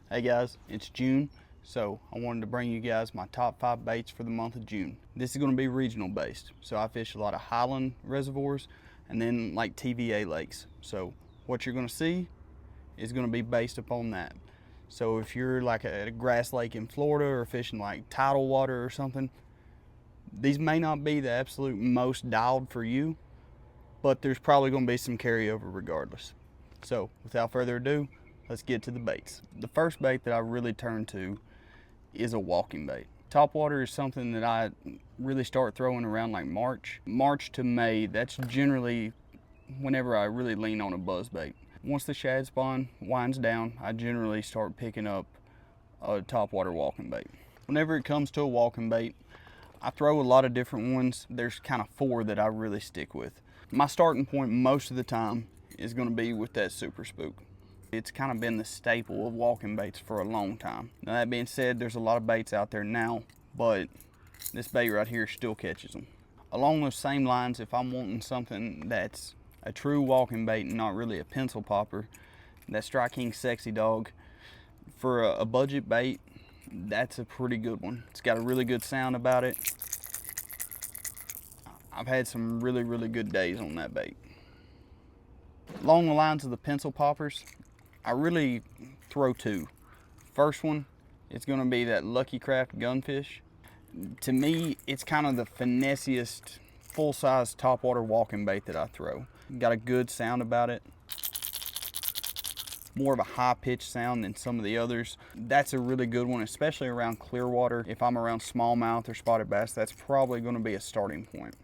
Hey guys, it's June, so I wanted to bring you guys my top 5 baits for the month of June. This is going to be regional based, so I fish a lot of highland reservoirs and then like TVA lakes. So what you're going to see is going to be based upon that. So if you're like at a grass lake in Florida or fishing like tidal water or something, these may not be the absolute most dialed for you, but there's probably going to be some carryover regardless. So without further ado, let's get to the baits. The first bait that I really turn to is a walking bait. Topwater is something that I really start throwing around like March to May. That's generally whenever I really lean on a buzz bait. Once the shad spawn winds down, I generally start picking up a topwater walking bait. Whenever it comes to a walking bait, I throw a lot of different ones. There's kind of 4 that I really stick with. My starting point most of the time is going to be with that Super Spook. It's kind of been the staple of walking baits for a long time. Now that being said, there's a lot of baits out there now, but this bait right here still catches them. Along those same lines, if I'm wanting something that's a true walking bait and not really a pencil popper, that Strike King Sexy Dog, for a budget bait, that's a pretty good one. It's got a really good sound about it. I've had some really good days on that bait. Along the lines of the pencil poppers, I really throw 2. First one, it's going to be that Lucky Craft Gunfish. To me, it's kind of the finessiest full-size topwater walking bait that I throw. Got a good sound about it. More of a high-pitched sound than some of the others. That's a really good one, especially around clear water. If I'm around smallmouth or spotted bass, that's probably going to be a starting point.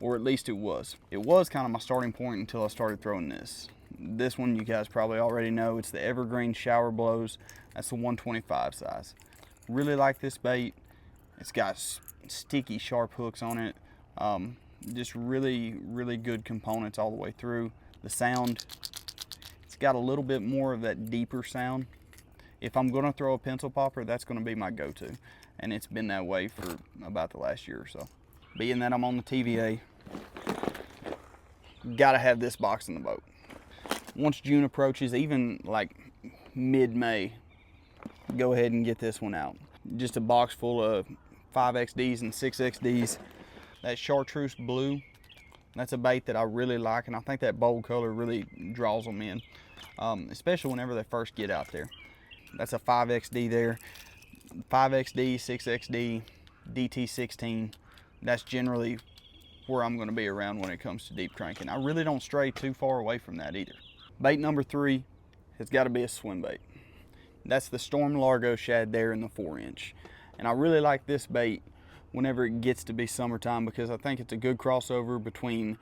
Or at least it was. It was kind of my starting point until I started throwing this. This one you guys probably already know. It's the Evergreen Shower Blows. That's the 125 size. Really like this bait. It's got sticky, sharp hooks on it. Just really good components all the way through. The sound, it's got a little bit more of that deeper sound. If I'm going to throw a pencil popper, that's going to be my go-to. And it's been that way for about the last year or so. Being that I'm on the TVA, gotta have this box in the boat. Once June approaches, even like mid-May, go ahead and get this one out. Just a box full of 5XDs and 6XDs. That Chartreuse Blue, that's a bait that I really like, and I think that bold color really draws them in, especially whenever they first get out there. That's a 5XD there. 5XD, 6XD, DT16. That's generally where I'm going to be around when it comes to deep cranking. I really don't stray too far away from that either. Bait number 3 has got to be a swim bait. That's the Storm Largo Shad there in the 4-inch. And I really like this bait whenever it gets to be summertime because I think it's a good crossover between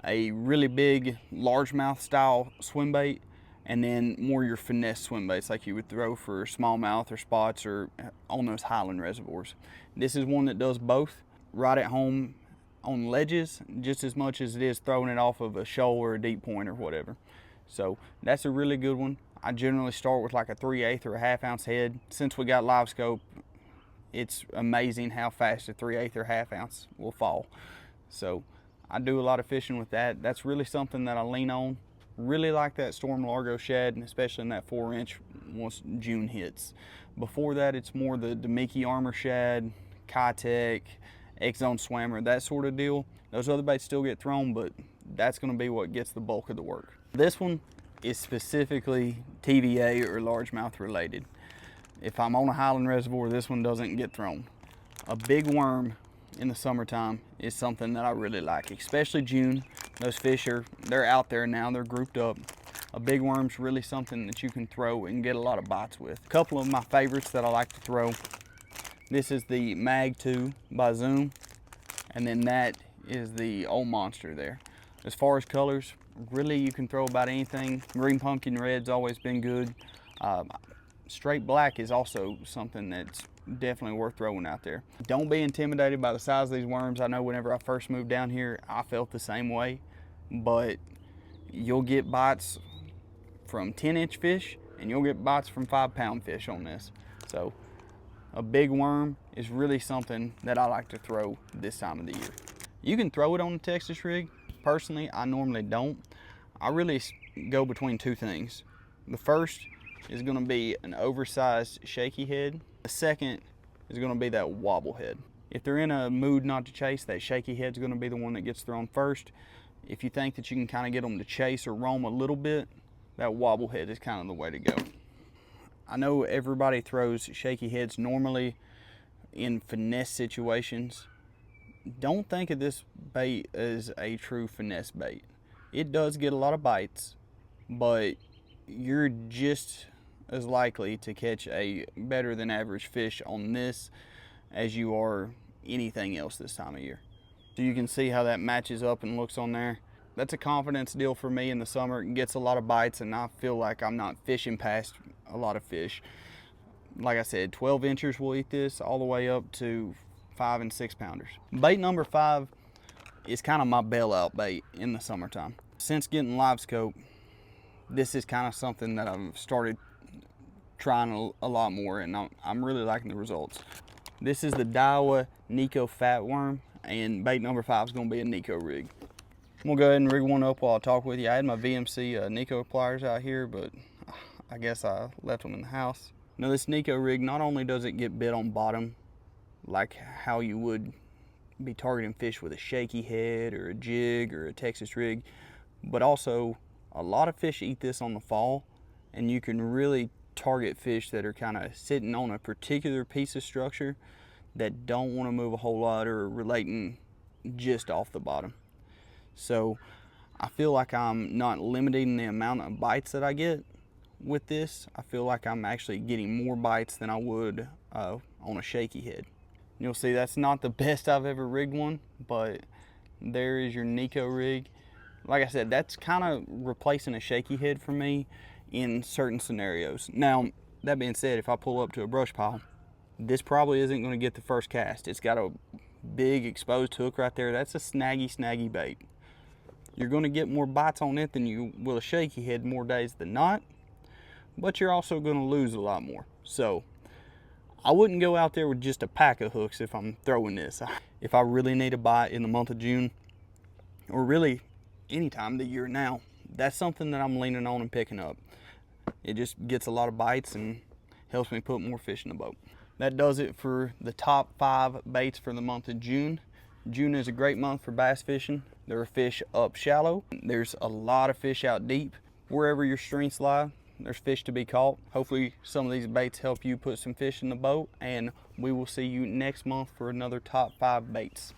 a really big largemouth style swim bait and then more your finesse swim baits like you would throw for smallmouth or spots or on those highland reservoirs. This is one that does both. Right at home on ledges just as much as it is throwing it off of a shoal or a deep point or whatever. So that's a really good one. I generally start with like a 3/8 or a 1/2 ounce head. Since we got live scope, it's amazing how fast a 3/8 or 1/2 ounce will fall. So I do a lot of fishing with that. That's really something that I lean on. Really like that Storm Largo Shad, and especially in that 4-inch once June hits. Before that, it's more the Demiki Armor Shad, Kitech, X-Zone Swammer, that sort of deal. Those other baits still get thrown, but that's going to be what gets the bulk of the work. This one is specifically TVA or largemouth related. If I'm on a highland reservoir, this one doesn't get thrown. A big worm in the summertime is something that I really like, especially June. Those fish they're out there now, they're grouped up. A big worm's really something that you can throw and get a lot of bites with. A couple of my favorites that I like to throw. This is the Mag 2 by Zoom, and then that is the Old Monster there. As far as colors, really you can throw about anything. Green Pumpkin Red's always been good. Straight black is also something that's definitely worth throwing out there. Don't be intimidated by the size of these worms. I know whenever I first moved down here, I felt the same way, but you'll get bites from 10-inch fish and you'll get bites from 5-pound fish on this. So a big worm is really something that I like to throw this time of the year. You can throw it on the Texas rig. Personally, I normally don't. I really go between 2 things. The first is gonna be an oversized shaky head. The second is gonna be that wobble head. If they're in a mood not to chase, that shaky head's gonna be the one that gets thrown first. If you think that you can kind of get them to chase or roam a little bit, that wobble head is kind of the way to go. I know everybody throws shaky heads normally in finesse situations. Don't think of this bait as a true finesse bait. It does get a lot of bites, but you're just as likely to catch a better than average fish on this as you are anything else this time of year. So you can see how that matches up and looks on there. That's a confidence deal for me in the summer. It gets a lot of bites and I feel like I'm not fishing past a lot of fish. Like I said, 12 inchers will eat this all the way up to 5 and 6 pounders. Bait number 5 is kind of my bailout bait in the summertime. Since getting Live Scope, this is kind of something that I've started trying a lot more, and I'm really liking the results. This is the Daiwa Neko Fat Worm, and bait number 5 is going to be a Neko rig. I'm going to go ahead and rig one up while I talk with you. I had my VMC Neko pliers out here, but I guess I left them in the house. Now this Neko rig, not only does it get bit on bottom, like how you would be targeting fish with a shaky head or a jig or a Texas rig, but also a lot of fish eat this on the fall, and you can really target fish that are kind of sitting on a particular piece of structure that don't want to move a whole lot or relating just off the bottom. So I feel like I'm not limiting the amount of bites that I get with this. I feel like I'm actually getting more bites than I would on a shaky head. You'll see that's not the best I've ever rigged one, but there is your Neko rig. Like I said, that's kind of replacing a shaky head for me in certain scenarios. Now, that being said, if I pull up to a brush pile, this probably isn't going to get the first cast. It's got a big exposed hook right there. That's a snaggy bait. You're going to get more bites on it than you will a shaky head more days than not, but you're also going to lose a lot more. So I wouldn't go out there with just a pack of hooks if I'm throwing this. If I really need a bite in the month of June, or really any time of the year now, that's something that I'm leaning on and picking up. It just gets a lot of bites and helps me put more fish in the boat. That does it for the top 5 baits for the month of June. June is a great month for bass fishing. There are fish up shallow. There's a lot of fish out deep. Wherever your strengths lie, there's fish to be caught. Hopefully some of these baits help you put some fish in the boat, and we will see you next month for another top 5 baits.